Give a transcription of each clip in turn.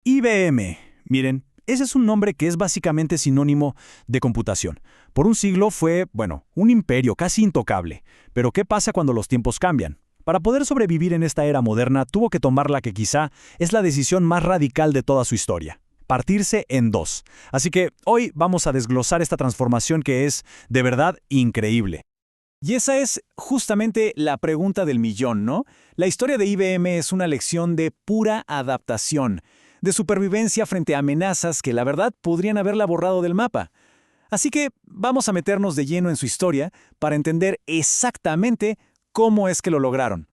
IBM. Miren, ese es un nombre que es básicamente sinónimo de computación. Por un siglo fue, bueno, un imperio casi intocable. Pero ¿qué pasa cuando los tiempos cambian? Para poder sobrevivir en esta era moderna, tuvo que tomar la que quizá es la decisión más radical de toda su historia: partirse en dos. Así que hoy vamos a desglosar esta transformación que es, de verdad, increíble. Y esa es justamente la pregunta del millón, ¿no? La historia de IBM es una lección de pura adaptación, de supervivencia frente a amenazas que la verdad podrían haberla borrado del mapa. Así que vamos a meternos de lleno en su historia para entender exactamente cómo es que lo lograron.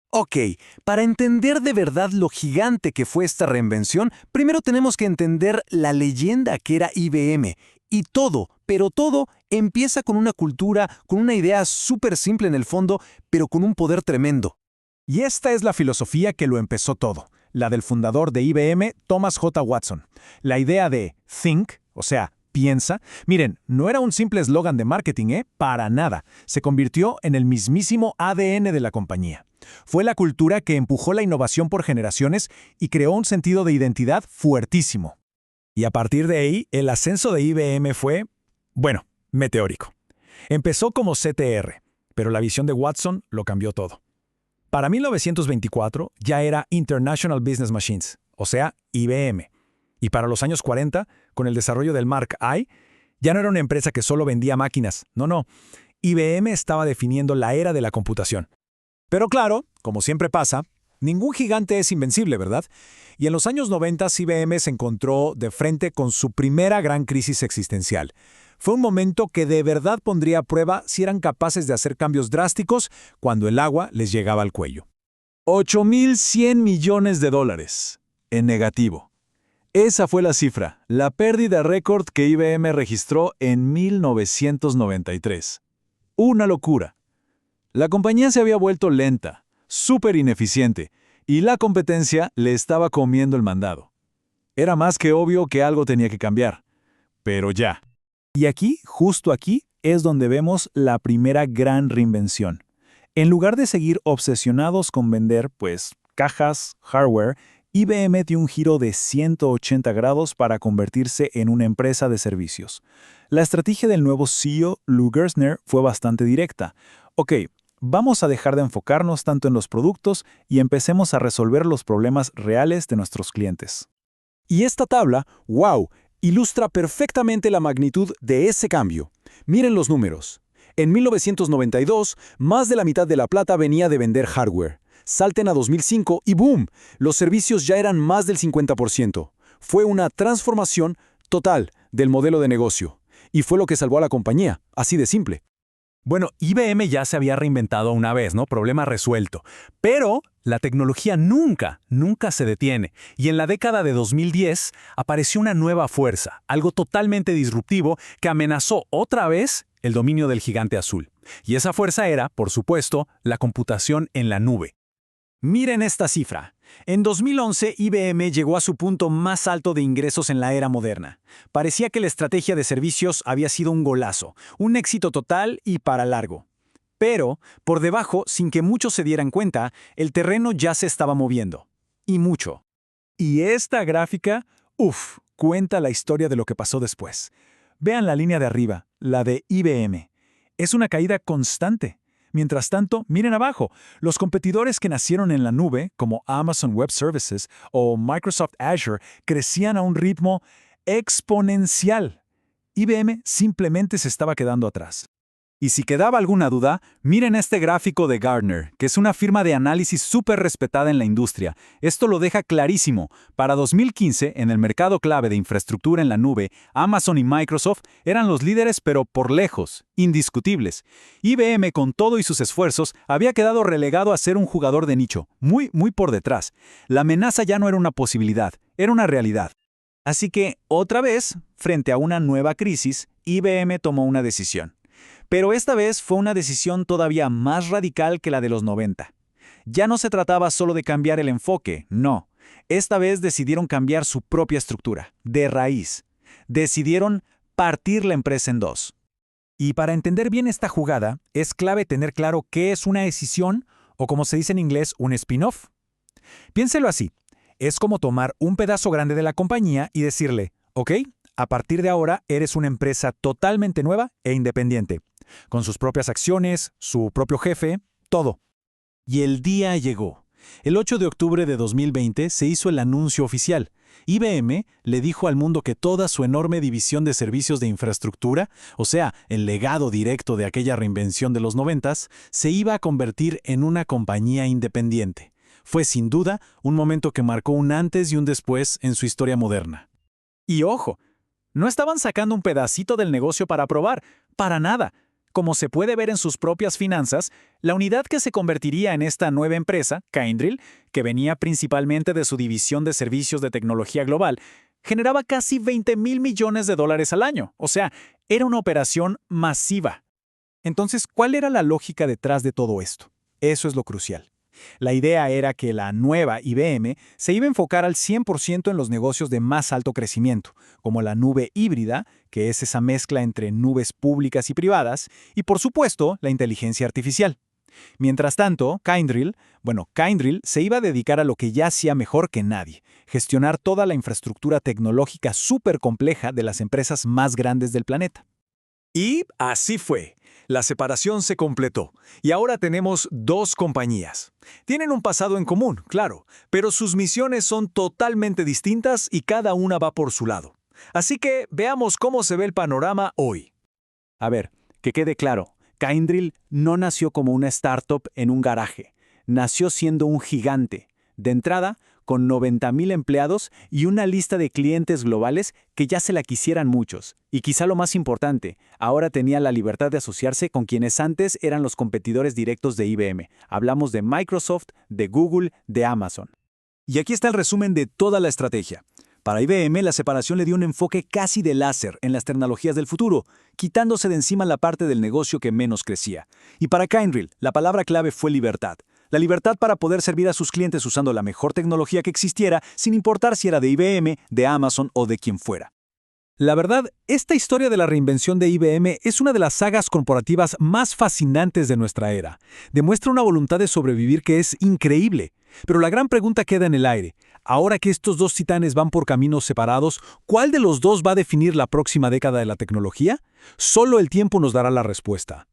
Ok, para entender de verdad lo gigante que fue esta reinvención, primero tenemos que entender la leyenda que era IBM. Y todo, pero todo, empieza con una cultura, con una idea súper simple en el fondo, pero con un poder tremendo. Y esta es la filosofía que lo empezó todo, la del fundador de IBM, Thomas J. Watson. La idea de think, o sea, piensa, miren, no era un simple eslogan de marketing, para nada. Se convirtió en el mismísimo ADN de la compañía. Fue la cultura que empujó la innovación por generaciones y creó un sentido de identidad fuertísimo. Y a partir de ahí, el ascenso de IBM fue, bueno, meteórico. Empezó como CTR, pero la visión de Watson lo cambió todo. Para 1924 ya era International Business Machines, o sea, IBM. Y para los años 40, con el desarrollo del Mark I, ya no era una empresa que solo vendía máquinas. No. IBM estaba definiendo la era de la computación. Pero claro, como siempre pasa, ningún gigante es invencible, ¿verdad? Y en los años 90 IBM se encontró de frente con su primera gran crisis existencial. Fue un momento que de verdad pondría a prueba si eran capaces de hacer cambios drásticos cuando el agua les llegaba al cuello. 8.100 millones de dólares en negativo. Esa fue la cifra, la pérdida récord que IBM registró en 1993. Una locura. La compañía se había vuelto lenta, súper ineficiente, y la competencia le estaba comiendo el mandado. Era más que obvio que algo tenía que cambiar. Pero ya. Y aquí, justo aquí, es donde vemos la primera gran reinvención. En lugar de seguir obsesionados con vender, pues, cajas, hardware, IBM dio un giro de 180 grados para convertirse en una empresa de servicios. La estrategia del nuevo CEO, Lou Gerstner, fue bastante directa. Ok, vamos a dejar de enfocarnos tanto en los productos y empecemos a resolver los problemas reales de nuestros clientes. Y esta tabla, wow, ilustra perfectamente la magnitud de ese cambio. Miren los números. En 1992, más de la mitad de la plata venía de vender hardware. Salten a 2005 y ¡boom! Los servicios ya eran más del 50%. Fue una transformación total del modelo de negocio. Y fue lo que salvó a la compañía, así de simple. Bueno, IBM ya se había reinventado una vez, ¿no? Problema resuelto. Pero la tecnología nunca se detiene. Y en la década de 2010 apareció una nueva fuerza, algo totalmente disruptivo que amenazó otra vez el dominio del gigante azul. Y esa fuerza era, por supuesto, la computación en la nube. Miren esta cifra. En 2011, IBM llegó a su punto más alto de ingresos en la era moderna. Parecía que la estrategia de servicios había sido un golazo, un éxito total y para largo. Pero, por debajo, sin que muchos se dieran cuenta, el terreno ya se estaba moviendo. Y mucho. Y esta gráfica, cuenta la historia de lo que pasó después. Vean la línea de arriba, la de IBM. Es una caída constante. Mientras tanto, miren abajo, los competidores que nacieron en la nube, como Amazon Web Services o Microsoft Azure, crecían a un ritmo exponencial. IBM simplemente se estaba quedando atrás. Y si quedaba alguna duda, miren este gráfico de Gartner, que es una firma de análisis súper respetada en la industria. Esto lo deja clarísimo. Para 2015, en el mercado clave de infraestructura en la nube, Amazon y Microsoft eran los líderes, pero por lejos, indiscutibles. IBM, con todo y sus esfuerzos, había quedado relegado a ser un jugador de nicho, muy por detrás. La amenaza ya no era una posibilidad, era una realidad. Así que, otra vez, frente a una nueva crisis, IBM tomó una decisión. Pero esta vez fue una decisión todavía más radical que la de los 90. Ya no se trataba solo de cambiar el enfoque, no. Esta vez decidieron cambiar su propia estructura, de raíz. Decidieron partir la empresa en dos. Y para entender bien esta jugada, es clave tener claro qué es una escisión o, como se dice en inglés, un spin-off. Piénselo así. Es como tomar un pedazo grande de la compañía y decirle, ok, a partir de ahora eres una empresa totalmente nueva e independiente, con sus propias acciones, su propio jefe, todo. Y el día llegó. El 8 de octubre de 2020 se hizo el anuncio oficial. IBM le dijo al mundo que toda su enorme división de servicios de infraestructura, o sea, el legado directo de aquella reinvención de los 90s, se iba a convertir en una compañía independiente. Fue sin duda un momento que marcó un antes y un después en su historia moderna. Y ojo, no estaban sacando un pedacito del negocio para probar, para nada. Como se puede ver en sus propias finanzas, la unidad que se convertiría en esta nueva empresa, Kyndryl, que venía principalmente de su división de servicios de tecnología global, generaba casi $20,000 millones al año. O sea, era una operación masiva. Entonces, ¿cuál era la lógica detrás de todo esto? Eso es lo crucial. La idea era que la nueva IBM se iba a enfocar al 100% en los negocios de más alto crecimiento, como la nube híbrida, que es esa mezcla entre nubes públicas y privadas, y por supuesto, la inteligencia artificial. Mientras tanto, Kyndryl se iba a dedicar a lo que ya hacía mejor que nadie, gestionar toda la infraestructura tecnológica súper compleja de las empresas más grandes del planeta. Y así fue. La separación se completó, y ahora tenemos dos compañías. Tienen un pasado en común, claro, pero sus misiones son totalmente distintas y cada una va por su lado. Así que veamos cómo se ve el panorama hoy. A ver, que quede claro, Kyndryl no nació como una startup en un garaje. Nació siendo un gigante. De entrada, con 90,000 empleados y una lista de clientes globales que ya se la quisieran muchos. Y quizá lo más importante, ahora tenía la libertad de asociarse con quienes antes eran los competidores directos de IBM. Hablamos de Microsoft, de Google, de Amazon. Y aquí está el resumen de toda la estrategia. Para IBM, la separación le dio un enfoque casi de láser en las tecnologías del futuro, quitándose de encima la parte del negocio que menos crecía. Y para Kyndryl, la palabra clave fue libertad. La libertad para poder servir a sus clientes usando la mejor tecnología que existiera, sin importar si era de IBM, de Amazon o de quien fuera. La verdad, esta historia de la reinvención de IBM es una de las sagas corporativas más fascinantes de nuestra era. Demuestra una voluntad de sobrevivir que es increíble. Pero la gran pregunta queda en el aire. Ahora que estos dos titanes van por caminos separados, ¿cuál de los dos va a definir la próxima década de la tecnología? Solo el tiempo nos dará la respuesta.